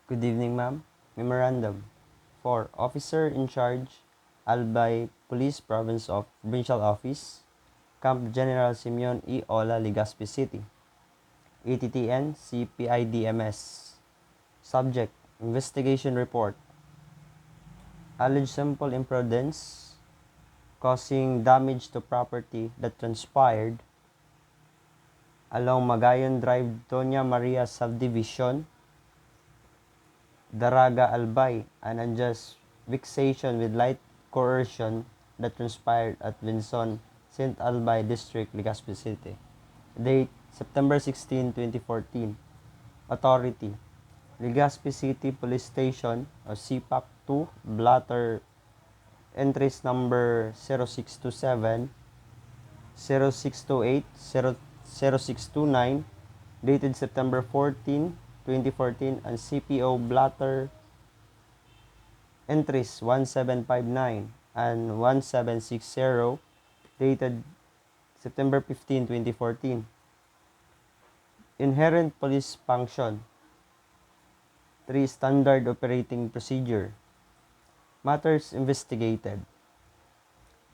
Good evening, ma'am. Memorandum. For Officer in Charge, Albay Police Province of Provincial Office, Camp General Simeon E. Ola, Legazpi City. ATTN CPIDMS. Subject: Investigation Report. Alleged simple imprudence causing damage to property that transpired along Magayon Drive, Doña Maria Subdivision, Daraga Albay, an unjust vexation with light coercion that transpired at Vinson, St. Albay District, Legazpi City. Date: September 16, 2014. Authority: Legazpi City Police Station o CPAC 2, Blatter, entries number 0627, 0628, 0629, dated September 14, 2014, and CPO Blatter entries 1759 and 1760, dated September 15, 2014. Inherent police function. 3. Standard operating procedure. Matters investigated.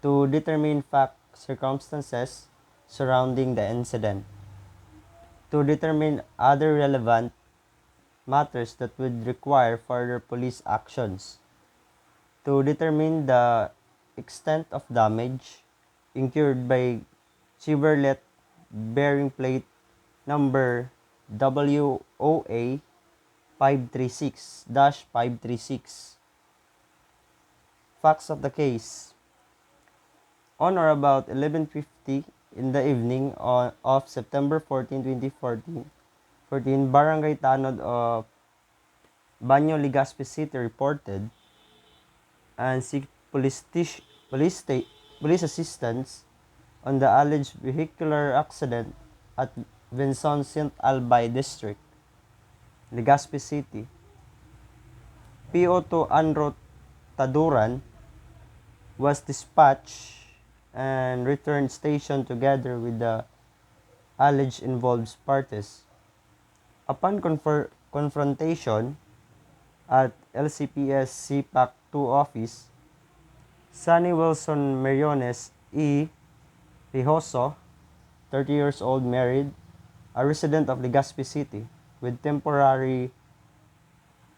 To determine fact circumstances surrounding the incident. To determine other relevant matters that would require further police actions. To determine the extent of damage incurred by Chevrolet bearing plate number WOA 536-536. Facts of the case. On or about 11:50 in the evening of September 14, 2014, Barangay Tanod of Banyo, Legazpi City reported and seek police assistance on the alleged vehicular accident at Vinson St. Albay District, Legazpi City. PO2 Anro Taduran was dispatched and returned station together with the alleged involved parties. Upon confrontation at LCPS CPAC 2 office, Sunny Wilson Meriones E. Rijoso, 30 years old, married, a resident of Legazpi City, with temporary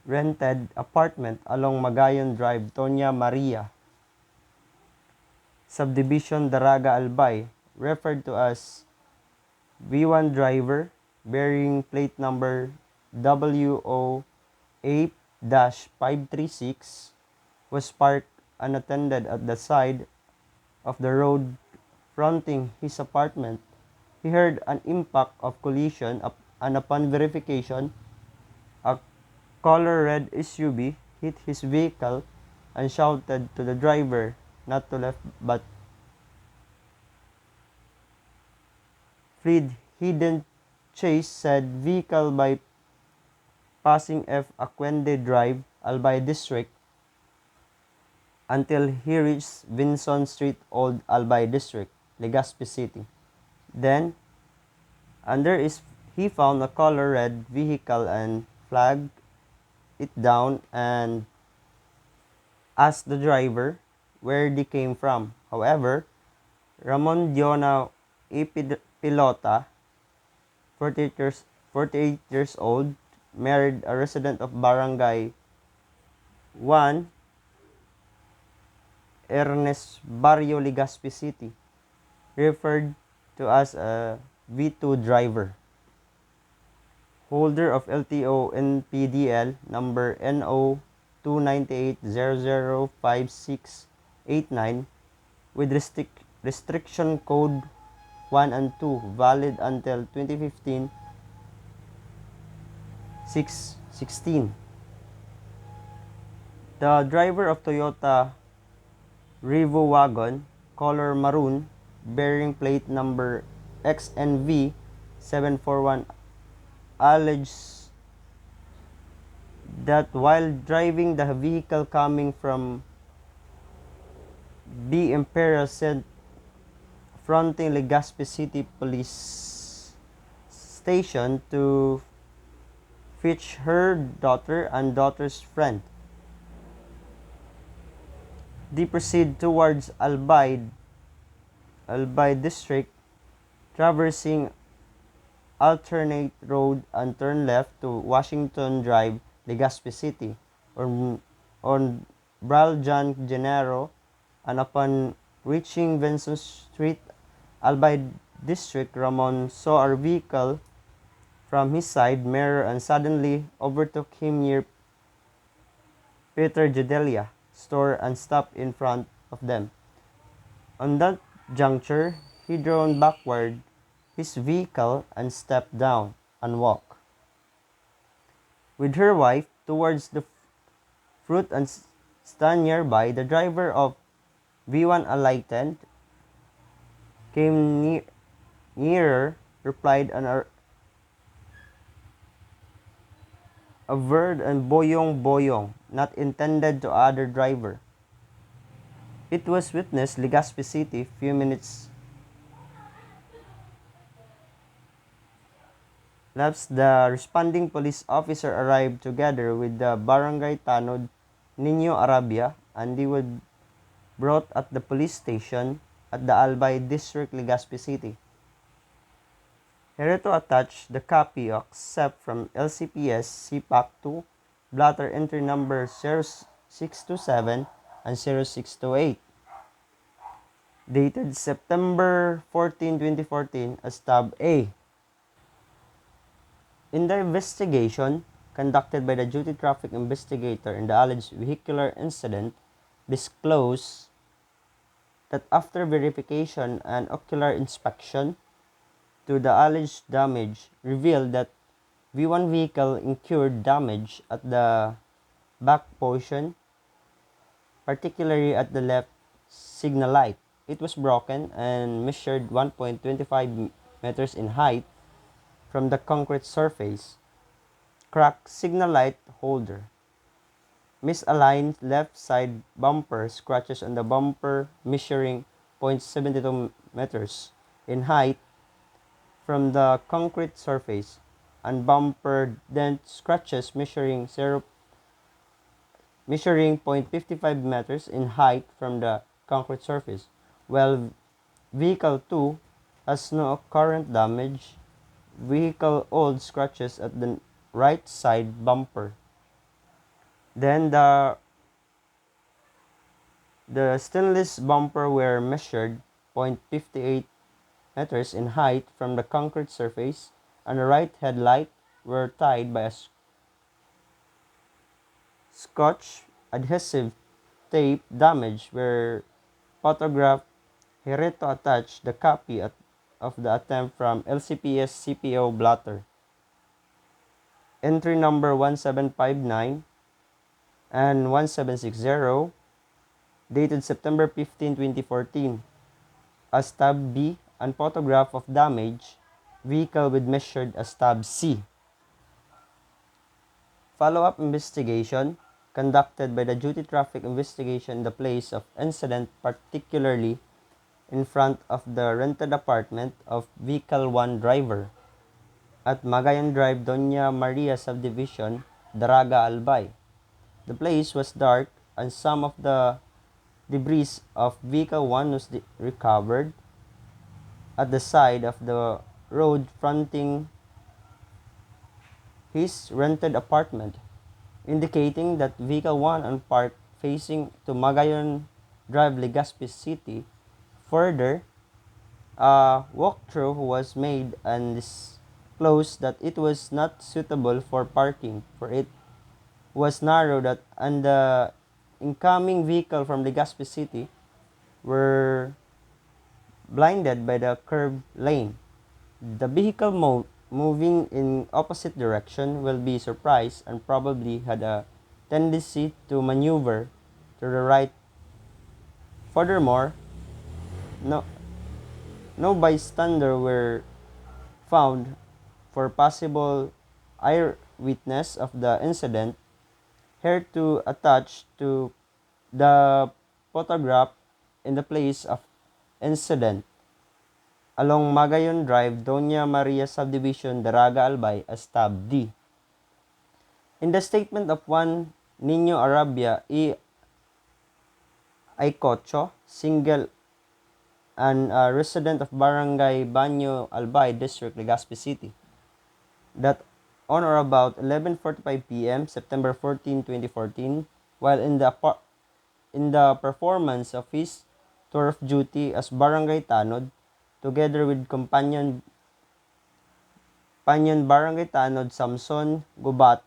rented apartment along Magayon Drive, Doña Maria Subdivision, Daraga Albay, referred to as V1 driver, bearing plate number WO8-536, was parked unattended at the side of the road fronting his apartment. He heard an impact of collision and upon verification, a color red SUV hit his vehicle and shouted to the driver not to left but fled. He then chased said vehicle by passing F. Aquende Drive, Albay District, until he reached Vinson Street, Old Albay District, Legazpi City. Then, he found a color red vehicle and flagged it down and asked the driver where they came from. However, Ramon Diona E. Pilota, 48 years old, married, a resident of Barangay 1, Ernest Barrio, Legazpi City, referred to as a V2 driver, holder of LTO NPDL number NO 298005689 with restriction code 1 and 2, valid until 2015 6/16. The driver of Toyota Revo wagon, color maroon, bearing plate number XNV 741, alleges that while driving the vehicle coming from B. Imperial St. fronting Legazpi City Police Station to which her daughter and daughter's friend. They proceed towards Albay district, traversing alternate road and turn left to Washington Drive, Legazpi City, on Braljan Genero, and upon reaching Vincent Street, Albay district, Ramon saw a vehicle from his side mirror and suddenly overtook him near Peter Judelia store and stopped in front of them. On that juncture, he drove backward his vehicle and stepped down and walked with her wife towards the fruit and stand nearby. The driver of V1 alighted, came nearer, replied a word and boyong boyong, not intended to other driver. It was witnessed Legazpi City few minutes lapse. The responding police officer arrived together with the barangay tanod Nino Arabia, and they were brought at the police station at the Albay district, Legazpi City. Here to attach the copy of accept from LCPS CPAC 2 blotter entry number 0627 and 0628 dated September 14, 2014 as tab A. In the investigation conducted by the duty traffic investigator in the alleged vehicular incident, disclosed that after verification and ocular inspection to the alleged damage revealed that V1 vehicle incurred damage at the back portion, particularly at the left signal light. It was broken and measured 1.25 meters in height from the concrete surface. Cracked signal light holder. Misaligned left side bumper, scratches on the bumper measuring 0.72 meters in height from the concrete surface, and bumper dent scratches measuring 0.55 meters in height from the concrete surface, while vehicle 2 has no current damage. Vehicle old scratches at the right side bumper. Then the stainless bumper were measured 0.58 meters in height from the concrete surface, and the right headlight were tied by a scotch adhesive tape. Damage were photographed. Here to attach the copy of the attempt from LCPS CPO blotter. Entry number 1759 and 1760, dated September 15, 2014, as tab B, and photograph of damage vehicle with measured as tab C. Follow-up investigation conducted by the duty traffic investigation in the place of incident, particularly in front of the rented apartment of vehicle 1 driver at Magayan Drive, Doña Maria subdivision, Daraga, Albay. The place was dark and some of the debris of vehicle 1 was recovered at the side of the road fronting his rented apartment, indicating that vehicle 1 and parked facing to Magayan Drive, Legazpi City. Further, a walkthrough was made and disclosed that it was not suitable for parking, for it was narrow that and the incoming vehicle from Legazpi City were blinded by the curved lane. The vehicle moving in opposite direction will be surprised and probably had a tendency to maneuver to the right. Furthermore, no, no bystander were found for possible eyewitness of the incident. Here to attach to the photograph in the place of incident along Magayon Drive, Doña Maria subdivision, Daraga, Albay as tab D. In the statement of Juan Niño Arabia y Aycocho, single and a resident of Barangay Baño Albay District, Legazpi City, that on or about 11:45 p.m. September 14, 2014, while in the performance of his tour of duty as Barangay Tanod, together with companion Barangay Tanod Samson Gubaton,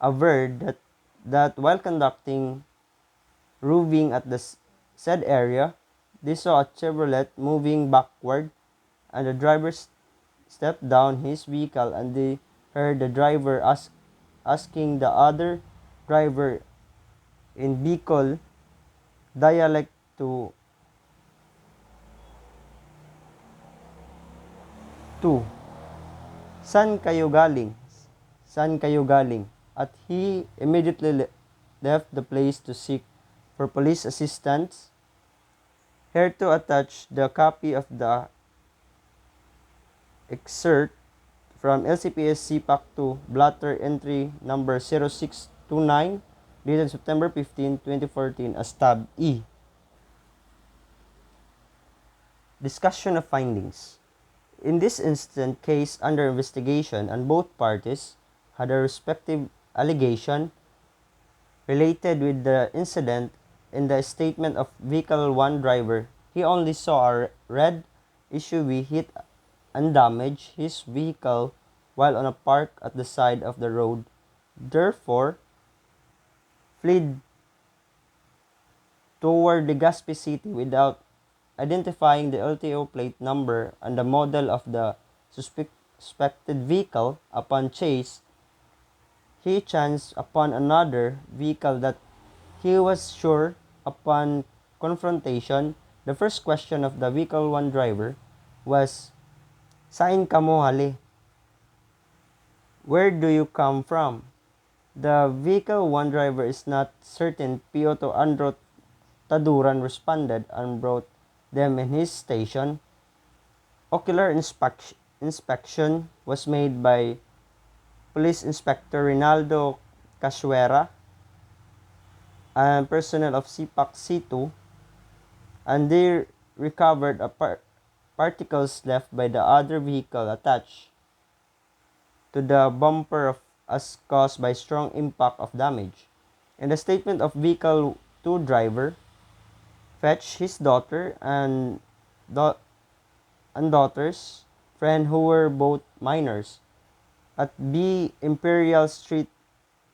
averred that while conducting roving at the said area, they saw a Chevrolet moving backward, and the driver stepped down his vehicle, and they heard the driver asking the other driver in Bicol dialect to "San kayo galing? San kayo galing?" At he immediately left the place to seek for police assistance. Here to attach the copy of the excerpt from LCPS CPAC 2 Blatter Entry number 0629 dated September 15, 2014 as tab E. Discussion of findings. In this instant case under investigation, and both parties had a respective allegation related with the incident. In the statement of Vehicle 1 driver, he only saw a red SUV hit and damage his vehicle while on a park at the side of the road, therefore fled toward Legazpi City without identifying the LTO plate number and the model of the suspected vehicle. Upon chase, he chanced upon another vehicle that he was sure. Upon confrontation, the first question of the Vehicle 1 driver was, "Saan ka mo hali? Where do you come from?" The Vehicle 1 driver is not certain. Piotr Andro Taduran responded and brought them in his station. Ocular inspection was made by Police Inspector Rinaldo Casuera and personnel of CPAC C2, and they recovered particles left by the other vehicle attached to the bumper as caused by strong impact of damage. In the statement of Vehicle 2 driver, fetched his daughter and daughter's friend who were both minors at B Imperial Street,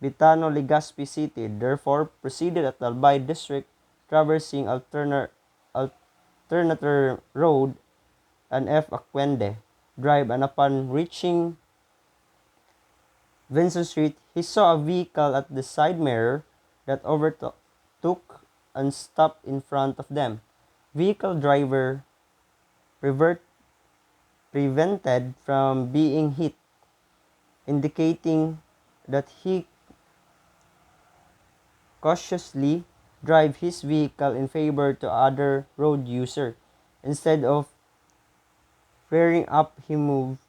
Bitano, Legazpi City, therefore proceeded at Albay District, traversing Alternator Road and F. Aquende Drive, and upon reaching Vincent Street, he saw a vehicle at the side mirror that overtook and stopped in front of them. Vehicle driver prevented from being hit, indicating that he cautiously drive his vehicle in favor to other road user. Instead of rearing up, he moved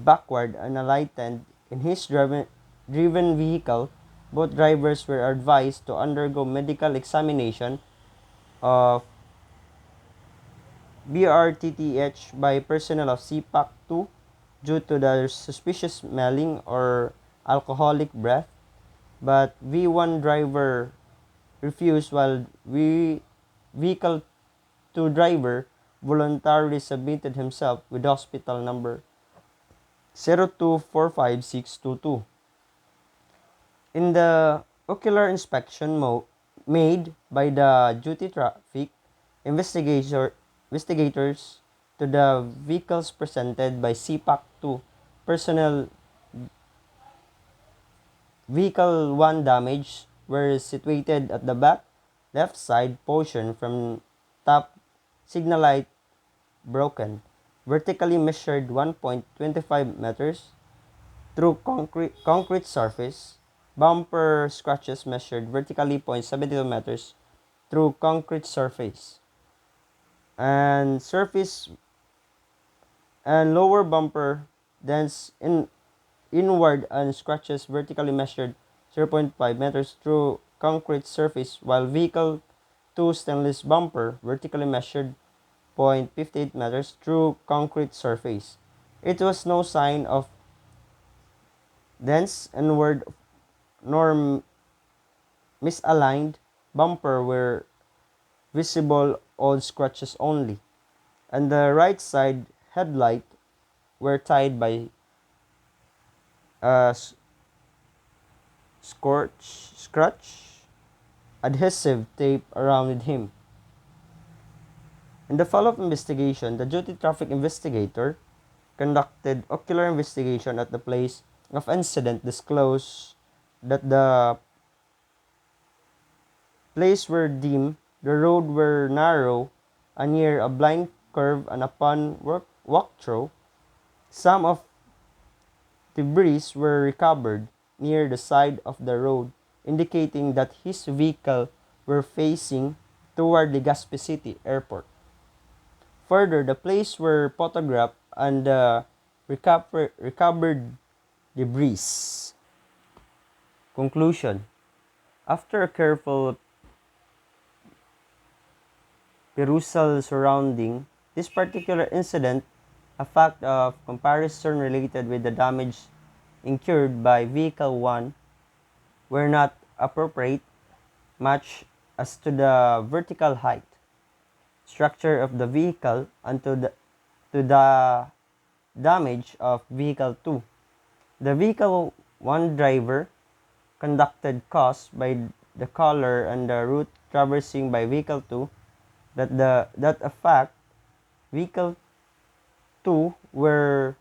backward and alighted in his driven vehicle. Both drivers were advised to undergo medical examination of BRTTH by personnel of CPAC 2 due to the suspicious smelling or alcoholic breath, but V1 driver refused, while Vehicle 2 driver voluntarily submitted himself with hospital number 0245622. In the ocular inspection made by the duty traffic investigators to the vehicles presented by CPAC 2 personnel, Vehicle 1 damage were situated at the back left side portion from top signal light broken, vertically measured 1.25 meters through concrete surface. Bumper scratches measured vertically 0.72 meters through concrete surface. And surface and lower bumper dents inward and scratches vertically measured 0.5 meters through concrete surface, while vehicle 2 stainless bumper vertically measured 0.58 meters through concrete surface. It was no sign of dents inward nor misaligned bumper were visible, old scratches only, and the right side headlight were tied by a scratch adhesive tape around him. In the follow-up investigation, the duty traffic investigator conducted ocular investigation at the place of incident, disclosed that the place were dim, the road were narrow and near a blind curve, and upon walkthrough, some of debris were recovered near the side of the road, indicating that his vehicle were facing toward Legazpi City Airport. Further, the place were photographed and the recovered debris. Conclusion. After a careful perusal surrounding this particular incident, a fact of comparison related with the damage incurred by Vehicle 1 were not appropriate much as to the vertical height, structure of the vehicle, and to the damage of Vehicle 2. The Vehicle 1 driver conducted caused by the color and the route traversing by Vehicle 2 that a fact Vehicle 2 were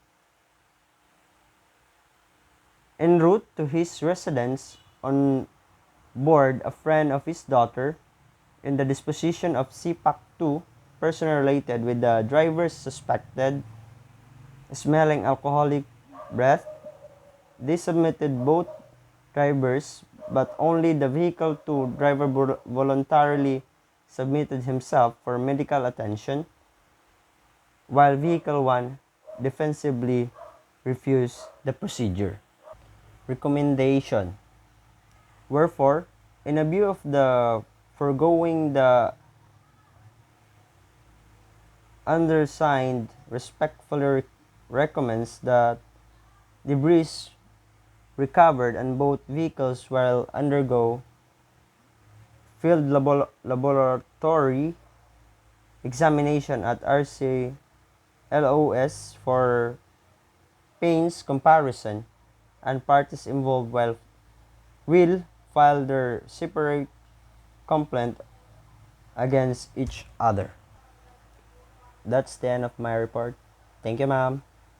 en route to his residence on board a friend of his daughter in the disposition of CPAC 2 person related with the driver's suspected smelling alcoholic breath. They submitted both drivers, but only the Vehicle 2 driver voluntarily submitted himself for medical attention, while Vehicle 1 defensively refused the procedure. Recommendation. Wherefore, in a view of the foregoing, the undersigned respectfully recommends that debris recovered and both vehicles will undergo field laboratory examination at RCLOS for pains comparison, and parties involved will file their separate complaint against each other. That's the end of my report. Thank you, ma'am.